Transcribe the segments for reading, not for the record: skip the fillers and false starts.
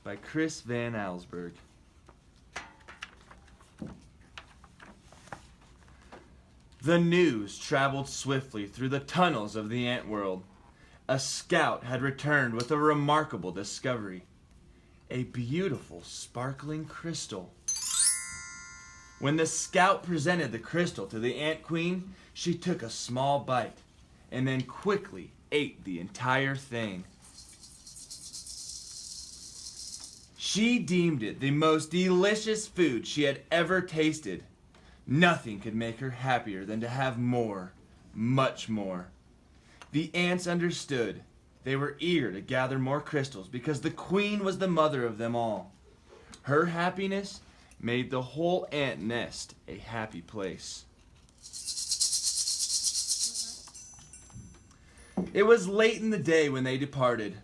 by Chris Van Allsburg. The news traveled swiftly through the tunnels of the ant world. A scout had returned with a remarkable discovery. A beautiful, sparkling crystal. When the scout presented the crystal to the ant queen, she took a small bite and then quickly ate the entire thing. She deemed it the most delicious food she had ever tasted. Nothing could make her happier than to have more, much more. The ants understood. They were eager to gather more crystals because the queen was the mother of them all. Her happiness made the whole ant nest a happy place. It was late in the day when they departed.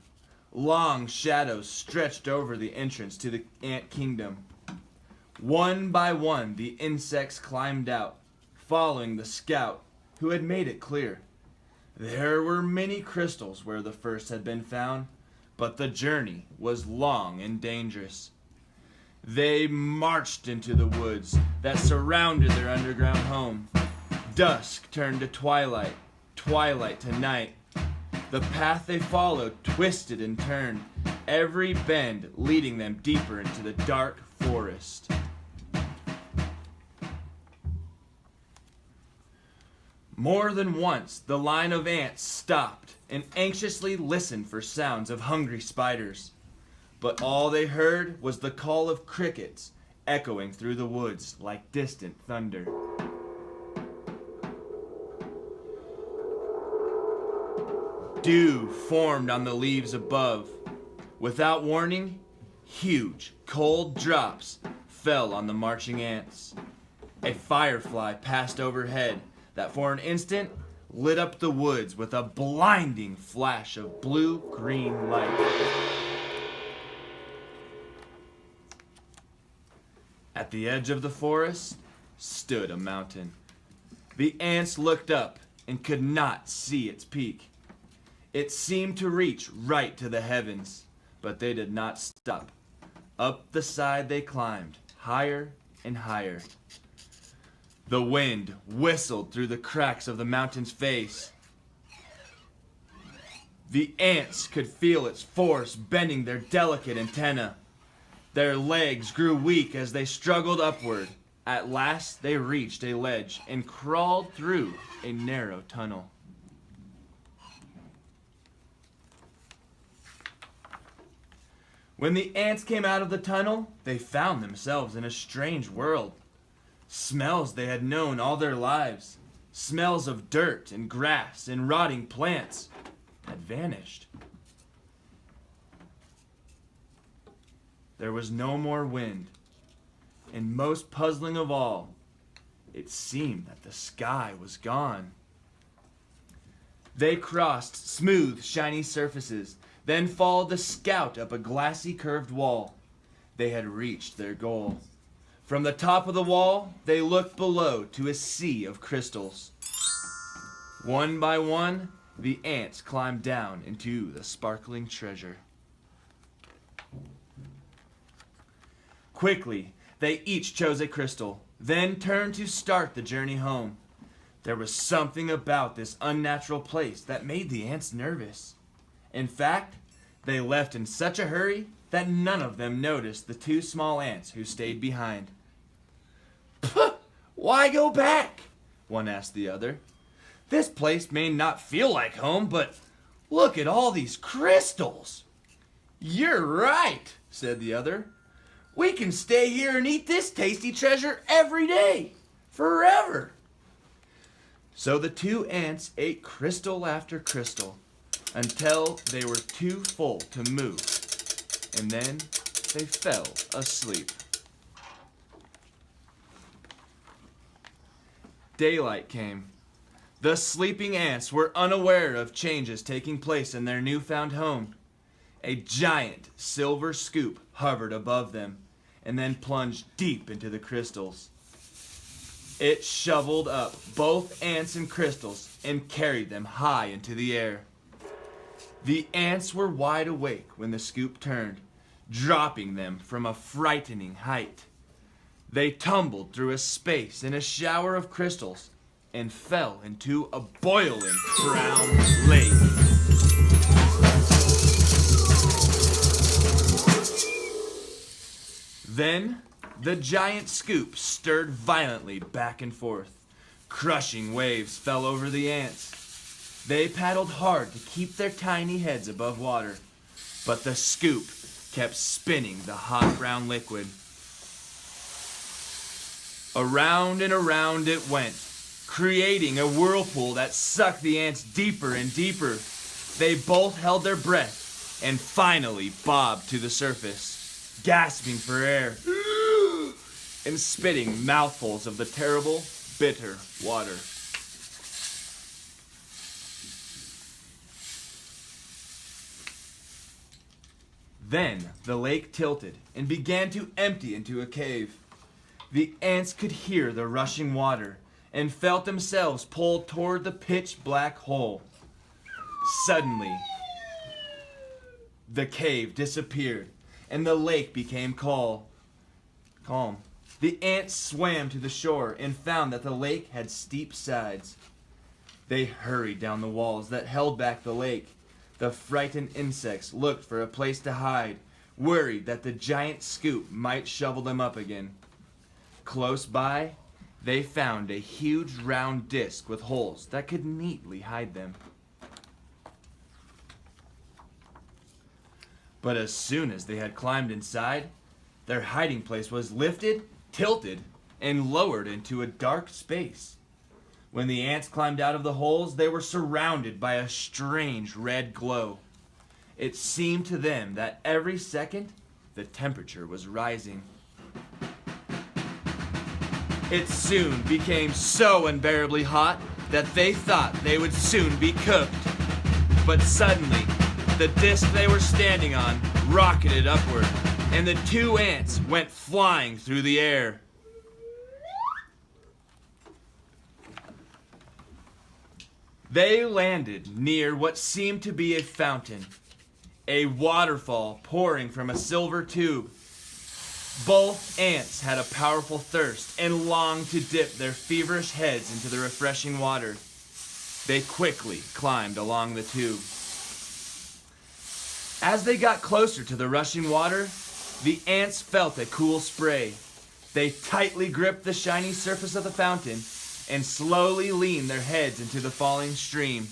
Long shadows stretched over the entrance to the ant kingdom. One by one, the insects climbed out, following the scout, who had made it clear. There were many crystals where the first had been found, but the journey was long and dangerous. They marched into the woods that surrounded their underground home. Dusk turned to twilight, twilight to night. The path they followed twisted and turned, every bend leading them deeper into the dark forest. More than once, the line of ants stopped and anxiously listened for sounds of hungry spiders. But all they heard was the call of crickets echoing through the woods like distant thunder. Dew formed on the leaves above. Without warning, huge, cold drops fell on the marching ants. A firefly passed overhead that for an instant lit up the woods with a blinding flash of blue-green light. At the edge of the forest stood a mountain. The ants looked up and could not see its peak. It seemed to reach right to the heavens, but they did not stop. Up the side they climbed, higher and higher. The wind whistled through the cracks of the mountain's face. The ants could feel its force bending their delicate antennae. Their legs grew weak as they struggled upward. At last they reached a ledge and crawled through a narrow tunnel. When the ants came out of the tunnel, they found themselves in a strange world. Smells they had known all their lives, smells of dirt and grass and rotting plants, had vanished. There was no more wind, and most puzzling of all, it seemed that the sky was gone. They crossed smooth, shiny surfaces, then followed the scout up a glassy, curved wall. They had reached their goal. From the top of the wall, they looked below to a sea of crystals. One by one, the ants climbed down into the sparkling treasure. Quickly, they each chose a crystal, then turned to start the journey home. There was something about this unnatural place that made the ants nervous. In fact, they left in such a hurry that none of them noticed the two small ants who stayed behind. "Puh! Why go back?" one asked the other. "This place may not feel like home, but look at all these crystals." "You're right," said the other. "We can stay here and eat this tasty treasure every day, forever." So the two ants ate crystal after crystal until they were too full to move, and then they fell asleep. Daylight came. The sleeping ants were unaware of changes taking place in their newfound home. A giant silver scoop hovered above them and then plunged deep into the crystals. It shoveled up both ants and crystals and carried them high into the air. The ants were wide awake when the scoop turned. dropping them from a frightening height. They tumbled through a space in a shower of crystals and fell into a boiling brown lake. Then the giant scoop stirred violently back and forth. Crushing waves fell over the ants. They paddled hard to keep their tiny heads above water, but the scoop kept spinning the hot brown liquid. Around and around it went, creating a whirlpool that sucked the ants deeper and deeper. They both held their breath and finally bobbed to the surface, gasping for air and spitting mouthfuls of the terrible, bitter water. Then the lake tilted and began to empty into a cave. The ants could hear the rushing water and felt themselves pulled toward the pitch-black hole. Suddenly, the cave disappeared and the lake became calm. The ants swam to the shore and found that the lake had steep sides. They hurried down the walls that held back the lake. The frightened insects looked for a place to hide, worried that the giant scoop might shovel them up again. Close by, they found a huge round disc with holes that could neatly hide them. But as soon as they had climbed inside, their hiding place was lifted, tilted, and lowered into a dark space. When the ants climbed out of the holes, they were surrounded by a strange red glow. It seemed to them that every second, the temperature was rising. It soon became so unbearably hot that they thought they would soon be cooked. But suddenly, the disc they were standing on rocketed upward, and the two ants went flying through the air. They landed near what seemed to be a fountain, a waterfall pouring from a silver tube. Both ants had a powerful thirst and longed to dip their feverish heads into the refreshing water. They quickly climbed along the tube. As they got closer to the rushing water, the ants felt a cool spray. They tightly gripped the shiny surface of the fountain and slowly leaned their heads into the falling stream.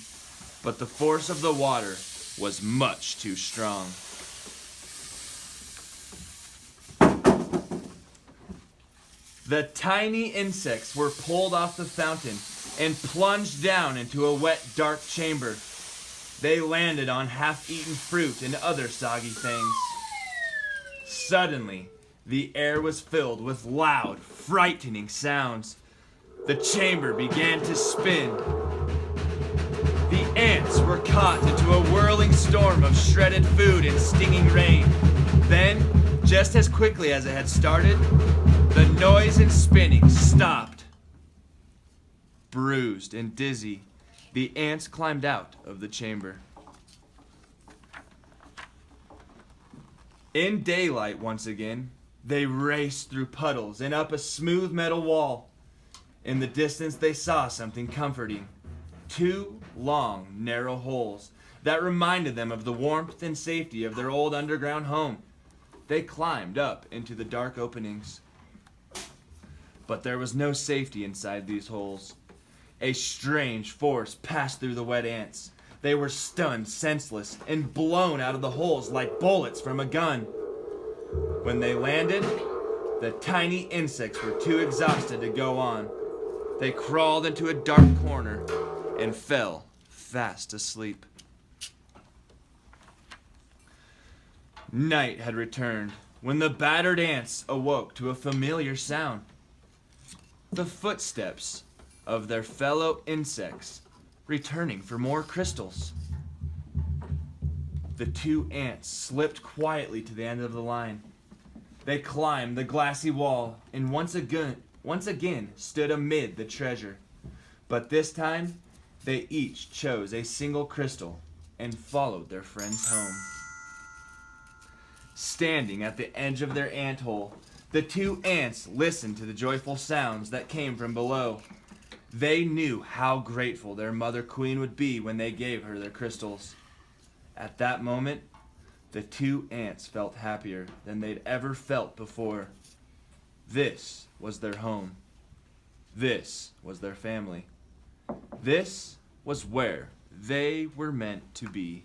But the force of the water was much too strong. The tiny insects were pulled off the fountain and plunged down into a wet, dark chamber. They landed on half-eaten fruit and other soggy things. Suddenly, the air was filled with loud, frightening sounds. The chamber began to spin. The ants were caught into a whirling storm of shredded food and stinging rain. Then, just as quickly as it had started, the noise and spinning stopped. Bruised and dizzy, the ants climbed out of the chamber. In daylight once again, they raced through puddles and up a smooth metal wall. In the distance, they saw something comforting. Two long, narrow holes that reminded them of the warmth and safety of their old underground home. They climbed up into the dark openings. But there was no safety inside these holes. A strange force passed through the wet ants. They were stunned, senseless, and blown out of the holes like bullets from a gun. When they landed, the tiny insects were too exhausted to go on. They crawled into a dark corner and fell fast asleep. Night had returned when the battered ants awoke to a familiar sound. The footsteps of their fellow insects returning for more crystals. The two ants slipped quietly to the end of the line. They climbed the glassy wall and once again stood amid the treasure. But this time, they each chose a single crystal and followed their friends home. Standing at the edge of their anthole, the two ants listened to the joyful sounds that came from below. They knew how grateful their mother queen would be when they gave her their crystals. At that moment, the two ants felt happier than they'd ever felt before. This was their home. This was their family. This was where they were meant to be.